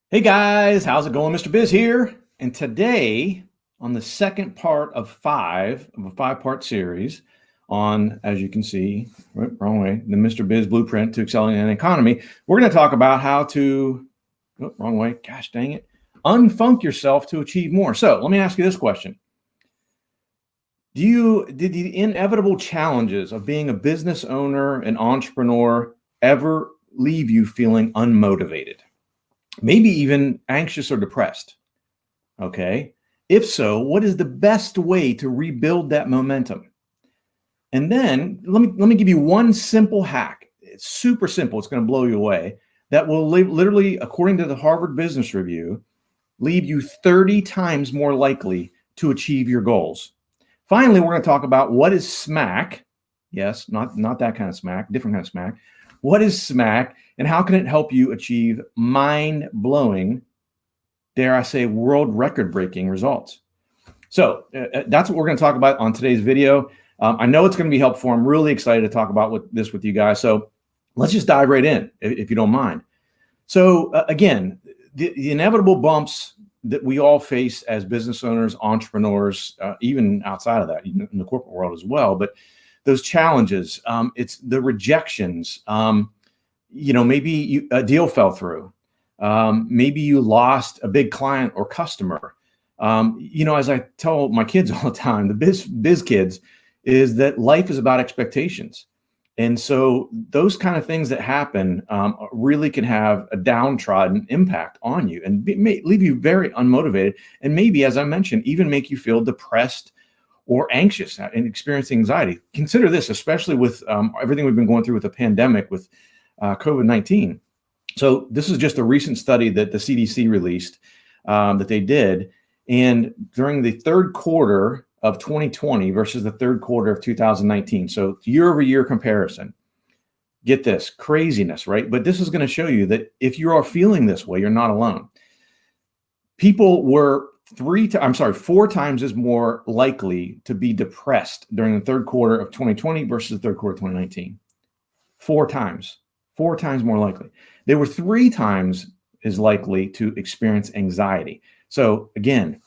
Hey guys, how's it going? Mr. Biz here. And today, on the second part of a five-part series on, as you can see, wrong way, the Mr. Biz blueprint to excelling in an economy, we're going to talk about how to, wrong way, gosh dang it, unfunk yourself to achieve more. So let me ask you this question. Did the inevitable challenges of being a business owner, an entrepreneur, ever leave you feeling unmotivated? Maybe even anxious or depressed. Okay. If so, what is the best way to rebuild that momentum? And then let me give you one simple hack. It's super simple. It's going to blow you away. That will literally, according to the Harvard Business Review, leave you 30 times more likely to achieve your goals. Finally, we're going to talk about what is SMAC. Yes, not that kind of smack, different kind of smack. What is SMAC and how can it help you achieve mind-blowing, dare I say, world record-breaking results? So that's what we're going to talk about on today's video. I know it's going to be helpful. I'm really excited to talk about this with you guys. So let's just dive right in, if you don't mind. So again, the inevitable bumps that we all face as business owners, entrepreneurs, even outside of that, in the corporate world as well, but those challenges, it's the rejections. Maybe a deal fell through. Maybe you lost a big client or customer. As I tell my kids all the time, the biz kids, is that life is about expectations. And so those kind of things that happen really can have a downtrodden impact on you and may leave you very unmotivated. And maybe, as I mentioned, even make you feel depressed or anxious and experience anxiety. Consider this, especially with everything we've been going through with the pandemic, with COVID-19. So this is just a recent study that the CDC released that they did. And during the third quarter of 2020 versus the third quarter of 2019, so year-over-year comparison, get this, craziness, right? But this is going to show you that if you are feeling this way, you're not alone. People were 4 times as more likely to be depressed during the third quarter of 2020 versus the third quarter of 2019. 4 times more likely. They were 3 times as likely to experience anxiety. So again,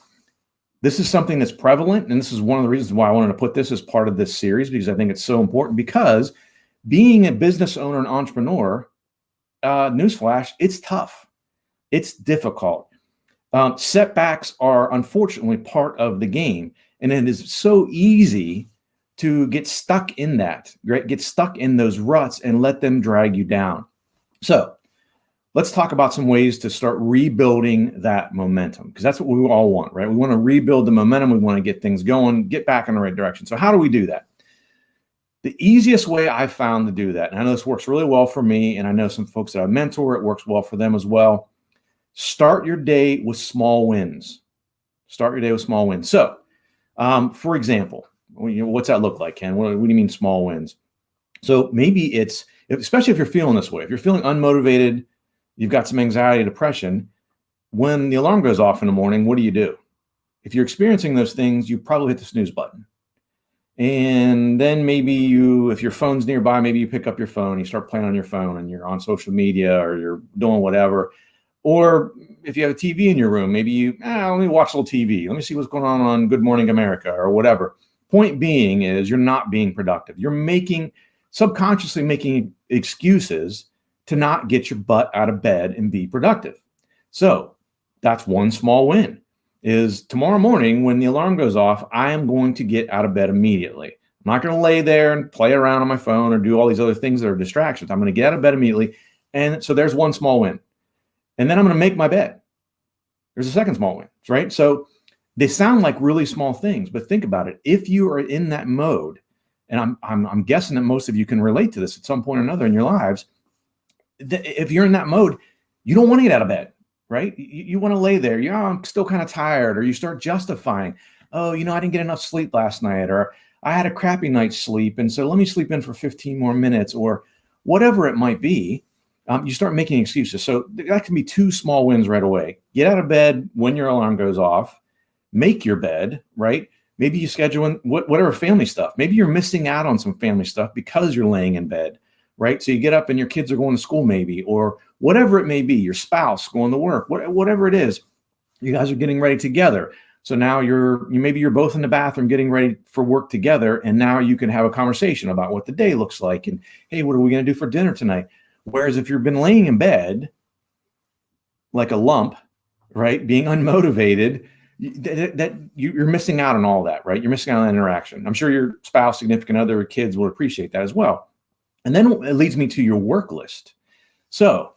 this is something that's prevalent, and this is one of the reasons why I wanted to put this as part of this series, because I think it's so important. Because being a business owner and entrepreneur, newsflash, it's tough. It's difficult. Setbacks are unfortunately part of the game, and it is so easy to get stuck in that, right? Get stuck in those ruts and let them drag you down. So let's talk about some ways to start rebuilding that momentum, because that's what we all want, right? We want to rebuild the momentum. We want to get things going, get back in the right direction. So how do we do that? The easiest way I've found to do that, and I know this works really well for me, and I know some folks that I mentor, it works well for them as well. Start your day with small wins. Start your day with small wins. So, for example, what's that look like, Ken? What do you mean small wins? So maybe it's, especially if you're feeling this way, if you're feeling unmotivated, you've got some anxiety, depression, when the alarm goes off in the morning, what do? If you're experiencing those things, you probably hit the snooze button. And then maybe if your phone's nearby, maybe you pick up your phone, you start playing on your phone, and you're on social media or you're doing whatever. Or if you have a TV in your room, maybe let me watch a little TV. Let me see what's going on Good Morning America or whatever. Point being is you're not being productive. You're subconsciously making excuses to not get your butt out of bed and be productive. So that's one small win, is tomorrow morning when the alarm goes off, I am going to get out of bed immediately. I'm not going to lay there and play around on my phone or do all these other things that are distractions. I'm going to get out of bed immediately. And so there's one small win. And then I'm going to make my bed. There's a second small win, right? So they sound like really small things, but think about it. If you are in that mode, and I'm guessing that most of you can relate to this at some point or another in your lives, if you're in that mode, you don't want to get out of bed, right? You want to lay there. I'm still kind of tired, or you start justifying, I didn't get enough sleep last night, or I had a crappy night's sleep, and so let me sleep in for 15 more minutes, or whatever it might be. You start making excuses. So that can be 2 small wins right away. Get out of bed when your alarm goes off. Make your bed, right? Maybe you schedule in whatever family stuff. Maybe you're missing out on some family stuff because you're laying in bed, right? So you get up and your kids are going to school maybe, or whatever it may be, your spouse going to work, whatever it is, you guys are getting ready together. So now maybe you're both in the bathroom getting ready for work together, and now you can have a conversation about what the day looks like and, hey, what are we going to do for dinner tonight? Whereas if you've been laying in bed like a lump, right, being unmotivated, you're missing out on all that, right? You're missing out on that interaction. I'm sure your spouse, significant other, kids will appreciate that as well. And then it leads me to your work list. So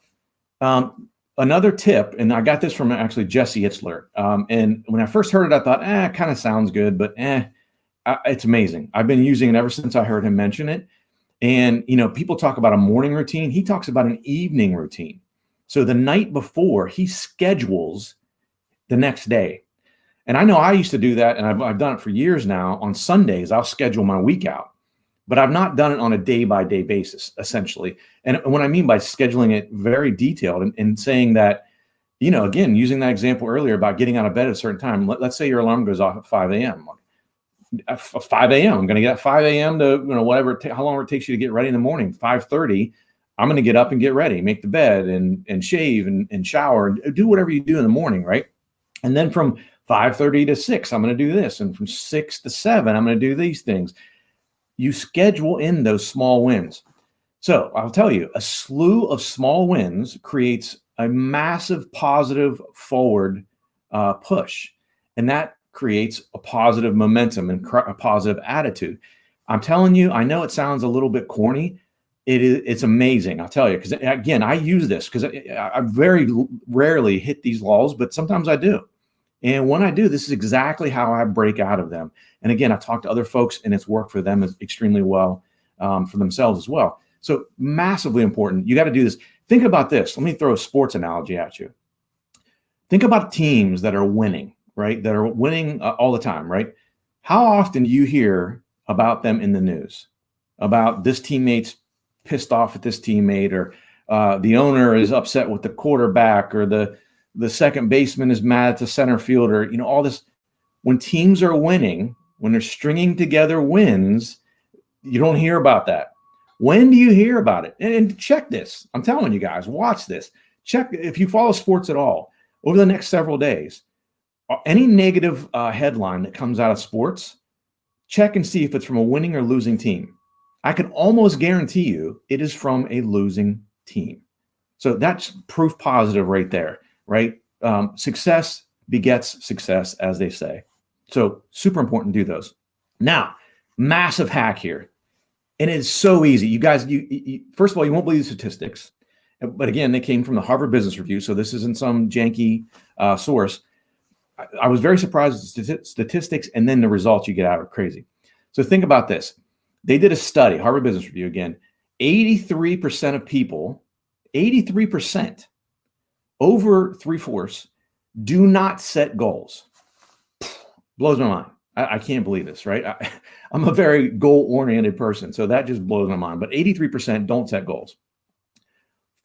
another tip, and I got this from actually Jesse Itzler. And when I first heard it, I thought, it kind of sounds good, but it's amazing. I've been using it ever since I heard him mention it. And, people talk about a morning routine. He talks about an evening routine. So the night before, he schedules the next day. And I know I used to do that, and I've done it for years now. On Sundays, I'll schedule my week out. But I've not done it on a day-by-day basis, essentially. And what I mean by scheduling it very detailed and saying that, again, using that example earlier about getting out of bed at a certain time. Let's say your alarm goes off at 5 a.m. At 5 a.m., I'm going to get at 5 a.m. to, how long it takes you to get ready in the morning. 5:30, I'm going to get up and get ready, make the bed and shave and shower and do whatever you do in the morning, right? And then from 5:30 to 6, I'm going to do this. And from 6 to 7, I'm going to do these things. You schedule in those small wins. So I'll tell you, a slew of small wins creates a massive positive forward push. And that creates a positive momentum and a positive attitude. I'm telling you, I know it sounds a little bit corny. It's amazing. I'll tell you, because again, I use this because I very rarely hit these walls, but sometimes I do. And when I do, this is exactly how I break out of them. And again, I've talked to other folks and it's worked for them extremely well for themselves as well. So massively important. You got to do this. Think about this. Let me throw a sports analogy at you. Think about teams that are winning, right? That are winning all the time, right? How often do you hear about them in the news? About this teammate's pissed off at this teammate, or the owner is upset with the quarterback, or the second baseman is mad at the center fielder, all this. When teams are winning, when they're stringing together wins, you don't hear about that. When do you hear about it? And check this. I'm telling you guys, watch this. Check if you follow sports at all over the next several days. Any negative headline that comes out of sports, check and see if it's from a winning or losing team. I can almost guarantee you it is from a losing team. So that's proof positive right there, right? Success begets success, as they say. So super important to do those. Now, massive hack here. And it's so easy. You guys, you first of all, you won't believe the statistics. But again, they came from the Harvard Business Review. So this isn't some janky source. I was very surprised at the statistics, and then the results you get out are crazy. So think about this. They did a study, Harvard Business Review again, 83% of people, 83%, over 3/4, do not set goals. Blows my mind. I can't believe this, right? I'm a very goal-oriented person, so that just blows my mind. But 83% don't set goals.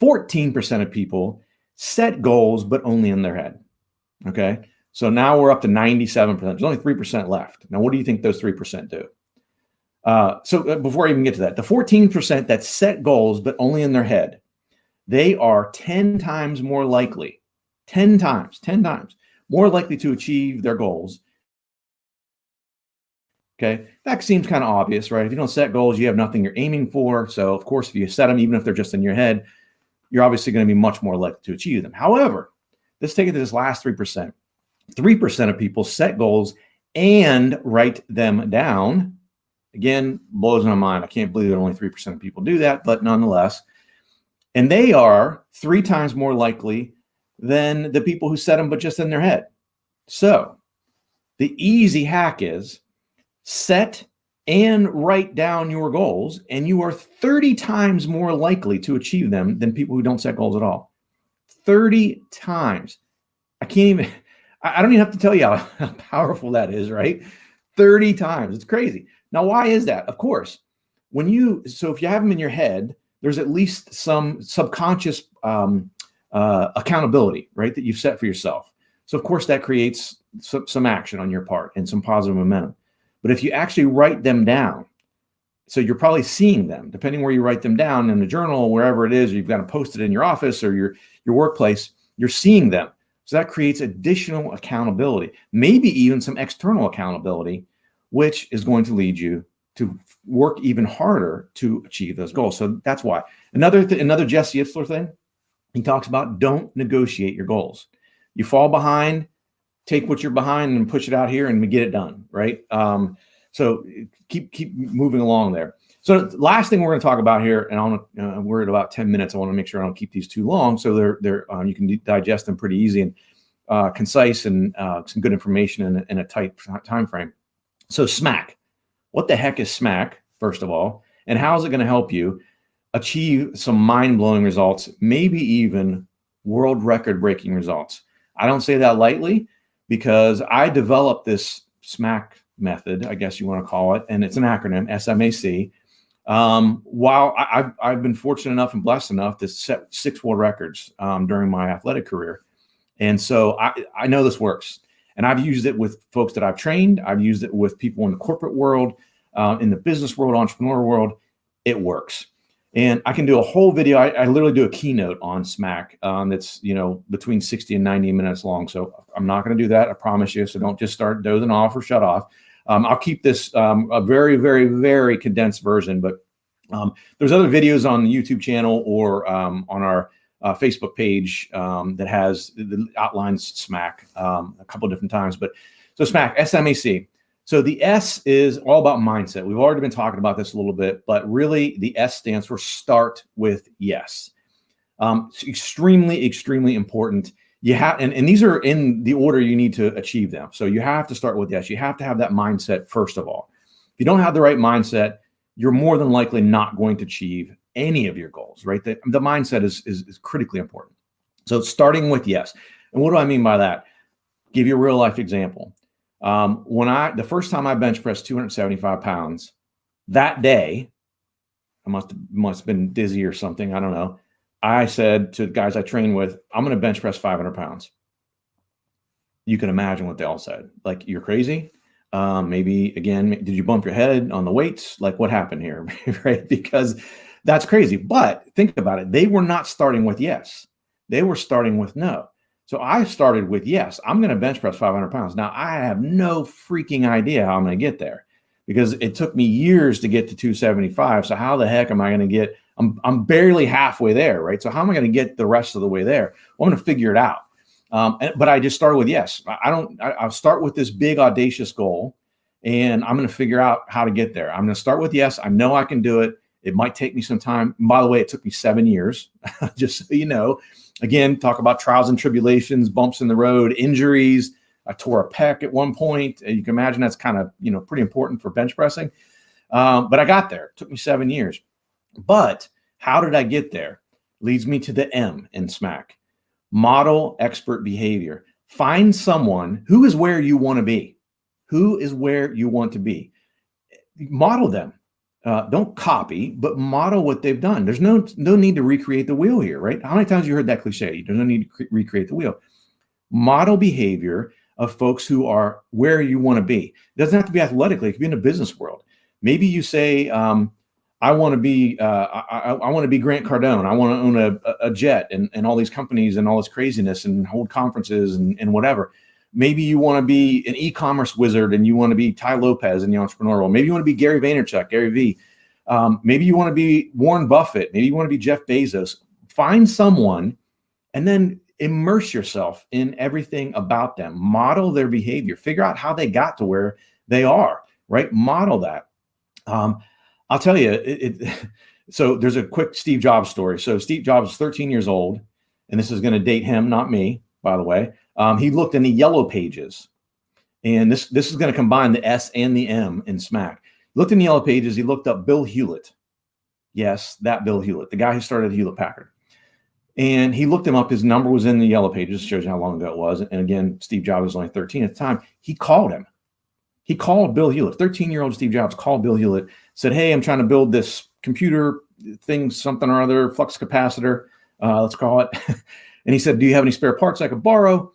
14% of people set goals, but only in their head, okay? So now we're up to 97%. There's only 3% left. Now, what do you think those 3% do? So before I even get to that, the 14% that set goals, but only in their head, they are 10 times more likely, 10 times more likely to achieve their goals. Okay, that seems kind of obvious, right? If you don't set goals, you have nothing you're aiming for. So of course, if you set them, even if they're just in your head, you're obviously going to be much more likely to achieve them. However, let's take it to this last 3%. 3% of people set goals and write them down. Again, blows my mind. I can't believe that only 3% of people do that, but nonetheless. And they are 3 times more likely than the people who set them, but just in their head. So the easy hack is set and write down your goals, and you are 30 times more likely to achieve them than people who don't set goals at all. 30 times. I don't even have to tell you how powerful that is, right? 30 times. It's crazy. Now, why is that? Of course, so if you have them in your head, there's at least some subconscious accountability, right, that you've set for yourself. So of course that creates some action on your part and some positive momentum. But if you actually write them down, So you're probably seeing them, depending where you write them down in a journal or wherever it is, or you've got them posted in your office or your workplace, you're seeing them. So that creates additional accountability, maybe even some external accountability, which is going to lead you to work even harder to achieve those goals. So that's why. Another Jesse Itzler thing, he talks about don't negotiate your goals. You fall behind, take what you're behind and push it out here and get it done, right? So keep moving along there. So last thing we're going to talk about here, and we're at about 10 minutes. I want to make sure I don't keep these too long, so they're you can digest them pretty easy and concise and some good information in a tight time frame. So SMAC, what the heck is SMAC, first of all, and how is it going to help you achieve some mind-blowing results, maybe even world record-breaking results? I don't say that lightly because I developed this SMAC method, I guess you want to call it, and it's an acronym, SMAC. While I've been fortunate enough and blessed enough to set 6 world records during my athletic career. And so I know this works. And I've used it with folks that I've trained. I've used it with people in the corporate world, in the business world, entrepreneur world. It works. And I can do a whole video. I literally do a keynote on SMAC that's, between 60 and 90 minutes long. So I'm not going to do that. I promise you. So don't just start dozing off or shut off. I'll keep this a very, very, very condensed version, but there's other videos on the YouTube channel or on our Facebook page that has the outlines SMAC a couple of different times. But so SMAC, SMAC. So the S is all about mindset. We've already been talking about this a little bit, but really the S stands for start with yes. It's extremely, extremely important. You have, and these are in the order you need to achieve them. So you have to start with yes. You have to have that mindset first of all. If you don't have the right mindset, you're more than likely not going to achieve any of your goals, right? The mindset is critically important. So starting with yes. And what do I mean by that? Give you a real life example. The first time I bench pressed 275 pounds, that day, I must have been dizzy or something. I don't know. I said to the guys I train with, I'm going to bench press 500 pounds. You can imagine what they all said. Like, you're crazy. Maybe, again, did you bump your head on the weights? Like, what happened here? Right? Because that's crazy. But think about it. They were not starting with yes. They were starting with no. So I started with yes. I'm going to bench press 500 pounds. Now, I have no freaking idea how I'm going to get there because it took me years to get to 275. So how the heck am I going to get? I'm barely halfway there, right? So how am I going to get the rest of the way there? Well, I'm going to figure it out. But I just started with yes. I'll start with this big audacious goal, and I'm going to figure out how to get there. I'm going to start with yes. I know I can do it. It might take me some time. And by the way, it took me 7 years, just so you know. Again, talk about trials and tribulations, bumps in the road, injuries. I tore a pec at one point. You can imagine that's kind of, pretty important for bench pressing. But I got there. It took me 7 years. But how did I get there? Leads me to the M in SMAC. Model expert behavior. Find someone who is where you want to be. Who is where you want to be. Model them. Don't copy, but model what they've done. There's no need to recreate the wheel here, right? How many times have you heard that cliche? There's no need to recreate the wheel. Model behavior of folks who are where you want to be. It doesn't have to be athletically. It could be in the business world. Maybe you say, I want to be I want to be Grant Cardone. I want to own a jet and all these companies and all this craziness and hold conferences and whatever. Maybe you want to be an e-commerce wizard and you want to be Tai Lopez in the entrepreneur world. Maybe you want to be Gary Vaynerchuk, Gary V. Maybe you want to be Warren Buffett. Maybe you want to be Jeff Bezos. Find someone and then immerse yourself in everything about them. Model their behavior. Figure out how they got to where they are, right? Model that. I'll tell you, so there's a quick Steve Jobs story. So Steve Jobs is 13 years old, and this is going to date him, not me, by the way. He looked in the yellow pages, and this is going to combine the S and the M in SMAC. Looked in the yellow pages. He looked up Bill Hewlett. Yes, that Bill Hewlett, the guy who started Hewlett Packard. And he looked him up. His number was in the yellow pages. Shows you how long ago it was. And again, Steve Jobs was only 13 at the time. He called him. He called Bill Hewlett. 13-year-old Steve Jobs called Bill Hewlett, said, hey, I'm trying to build this computer thing, something or other, flux capacitor, let's call it. And he said, do you have any spare parts I could borrow?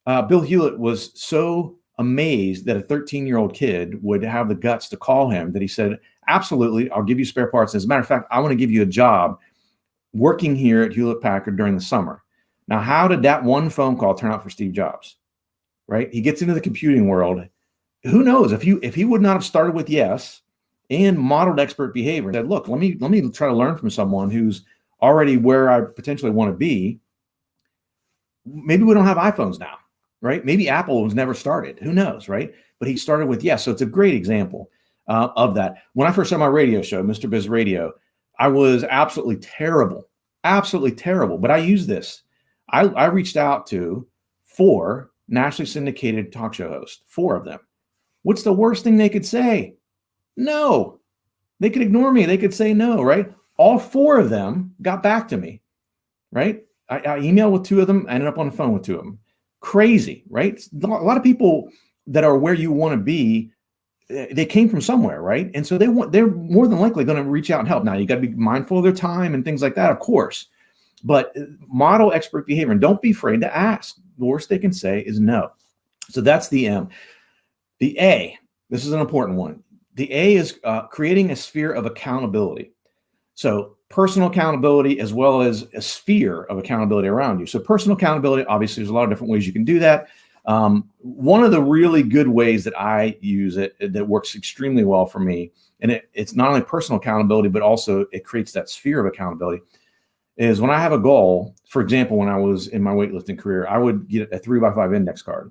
Bill Hewlett was so amazed that a 13-year-old kid would have the guts to call him that he said, Absolutely. I'll give you spare parts. As a matter of fact, I want to give you a job working here at Hewlett Packard during the summer. Now, how did that one phone call turn out for Steve Jobs? Right? He gets into the computing world. Who knows if he would not have started with yes and modeled expert behavior and said, look, let me try to learn from someone who's already where I potentially want to be. Maybe we don't have iPhones now, right? Maybe Apple was never started. Who knows, right? But he started with yes. So it's a great example of that. When I first started my radio show, Mr. Biz Radio, I was absolutely terrible, but I used this. I reached out to 4 nationally syndicated talk show hosts, 4 of them. What's the worst thing they could say? No. They could ignore me. They could say no, right? All 4 of them got back to me, right? I emailed with 2 of them. I ended up on the phone with 2 of them. Crazy, right? A lot of people that are where you want to be, they came from somewhere, right? And so they're more than likely going to reach out and help. Now, you got to be mindful of their time and things like that, of course. But model expert behavior and don't be afraid to ask. The worst they can say is no. So that's the M. The A, this is an important one. The A is creating a sphere of accountability. So personal accountability as well as a sphere of accountability around you. So personal accountability, obviously, there's a lot of different ways you can do that. One of the really good ways that I use it that works extremely well for me, and it's not only personal accountability, but also it creates that sphere of accountability, is when I have a goal. For example, when I was in my weightlifting career, I would get a 3x5 index card.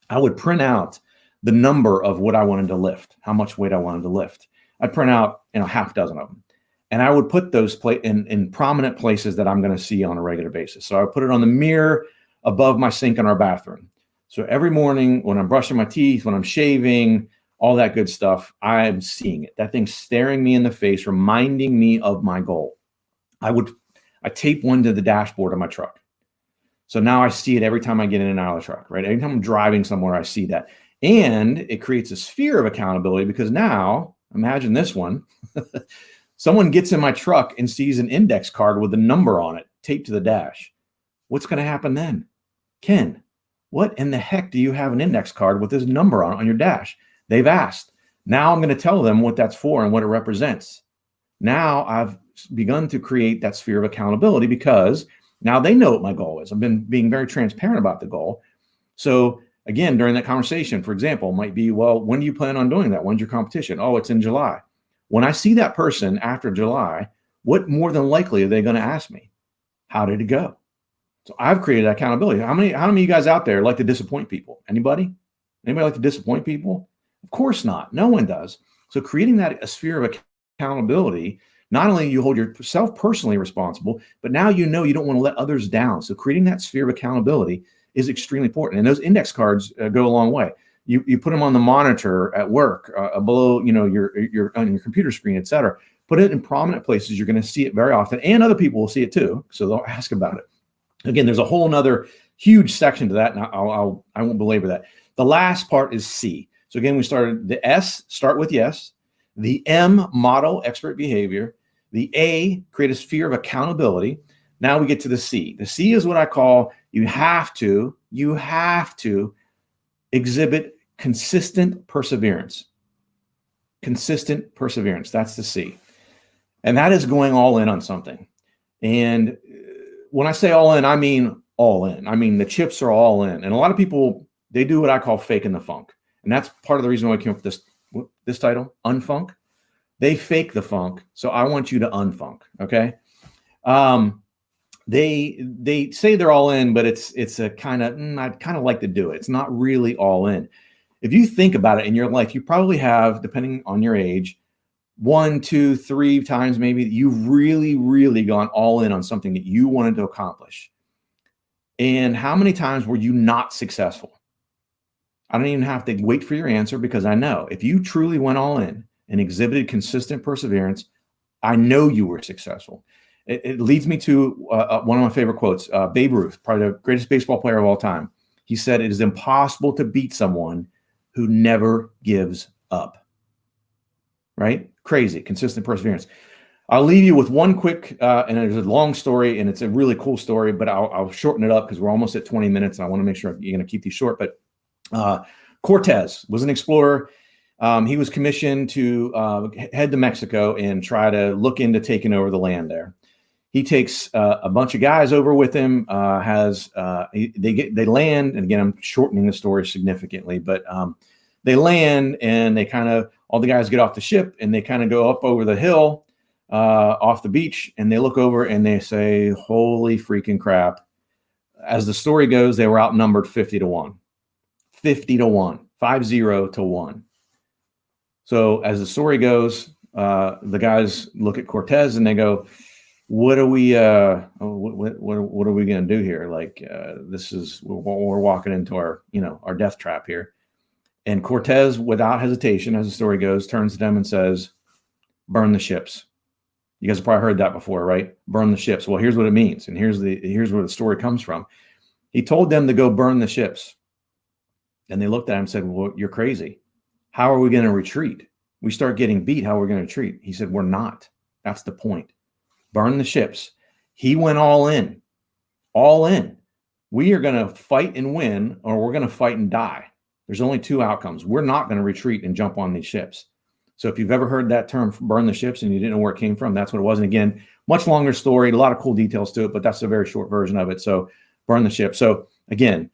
I would print out the number of what I wanted to lift, how much weight I wanted to lift. I'd print out, half a dozen of them. And I would put those in prominent places that I'm going to see on a regular basis. So I would put it on the mirror above my sink in our bathroom. So every morning when I'm brushing my teeth, when I'm shaving, all that good stuff, I'm seeing it. That thing's staring me in the face, reminding me of my goal. I tape one to the dashboard of my truck. So now I see it every time I get in and out of the truck, right? Anytime I'm driving somewhere, I see that. And it creates a sphere of accountability because now, imagine this one. Someone gets in my truck and sees an index card with a number on it taped to the dash. What's going to happen then? Ken, what in the heck do you have an index card with this number on your dash? They've asked. Now I'm going to tell them what that's for and what it represents. Now I've begun to create that sphere of accountability because now they know what my goal is. I've been being very transparent about the goal. So again, during that conversation, for example, might be, well, when do you plan on doing that? When's your competition? Oh, it's in July. When I see that person after July, what more than likely are they going to ask me? How did it go? So I've created accountability. How many of you guys out there like to disappoint people? Anybody like to disappoint people? Of course not. No one does. So creating that a sphere of accountability, not only you hold yourself personally responsible, but now you don't want to let others down. So creating that sphere of accountability is extremely important. And those index cards go a long way. You put them on the monitor at work, below, your on your computer screen, et cetera. Put it in prominent places. You're going to see it very often, and other people will see it too. So they'll ask about it. Again, there's a whole nother huge section to that, and I won't belabor that. The last part is C. So again, we started the S, start with yes. The M, model expert behavior. The A, create a sphere of accountability. Now we get to the C. The C is what I call you have to exhibit consistent perseverance. Consistent perseverance. That's the C. And that is going all in on something. And when I say all in, I mean all in. I mean, the chips are all in. And a lot of people, they do what I call faking the funk. And that's part of the reason why I came up with this title, Unfunk. They fake the funk. So I want you to unfunk. Okay. They say they're all in, but it's a kind of, I'd kind of like to do it. It's not really all in. If you think about it in your life, you probably have, depending on your age, 1, 2, 3 times maybe you've really, really gone all in on something that you wanted to accomplish. And how many times were you not successful? I don't even have to wait for your answer because I know if you truly went all in and exhibited consistent perseverance, I know you were successful. It leads me to one of my favorite quotes, Babe Ruth, probably the greatest baseball player of all time. He said, "It is impossible to beat someone who never gives up." Right? Crazy, consistent perseverance. I'll leave you with one quick, and there's a long story, and it's a really cool story, but I'll shorten it up because we're almost at 20 minutes. And I want to make sure you're going to keep these short. But Cortez was an explorer. He was commissioned to head to Mexico and try to look into taking over the land there. He takes a bunch of guys over with him. They land, and again, I'm shortening the story significantly, but they land and they kind of, all the guys get off the ship and they kind of go up over the hill off the beach, and they look over and they say, "Holy freaking crap!" As the story goes, they were outnumbered 50-1, 50-1, 50-1. So as the story goes, the guys look at Cortez and they go, "What are we? What are we going to do here? Like this is we're walking into our death trap here." And Cortez, without hesitation, as the story goes, turns to them and says, "Burn the ships." You guys have probably heard that before, right? Burn the ships. Well, here's what it means, and here's where the story comes from. He told them to go burn the ships, and they looked at him and said, "Well, you're crazy. How are we going to retreat? We start getting beat. How are we going to retreat?" He said, "We're not. That's the point. Burn the ships." He went all in, all in. We are going to fight and win, or we're going to fight and die. There's only two outcomes. We're not going to retreat and jump on these ships. So if you've ever heard that term, burn the ships, and you didn't know where it came from, that's what it was. And again, much longer story, a lot of cool details to it, but that's a very short version of it. So burn the ship. So again,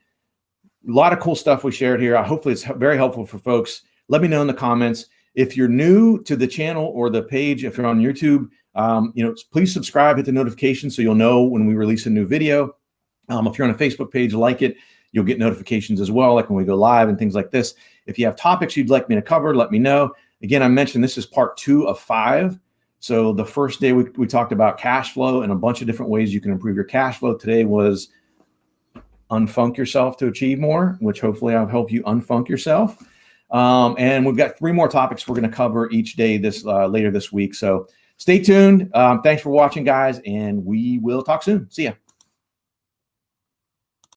a lot of cool stuff we shared here. Hopefully it's very helpful for folks. Let me know in the comments. If you're new to the channel or the page, if you're on YouTube, please subscribe, hit the notification so you'll know when we release a new video. If you're on a Facebook page, like it, you'll get notifications as well, like when we go live and things like this. If you have topics you'd like me to cover, let me know. Again, I mentioned this is part 2 of 5. So the first day we talked about cash flow and a bunch of different ways you can improve your cash flow. Today was unfunk yourself to achieve more, which hopefully I'll help you unfunk yourself. And we've got 3 more topics we're going to cover each day later this week. So stay tuned. Thanks for watching, guys, and we will talk soon. See ya.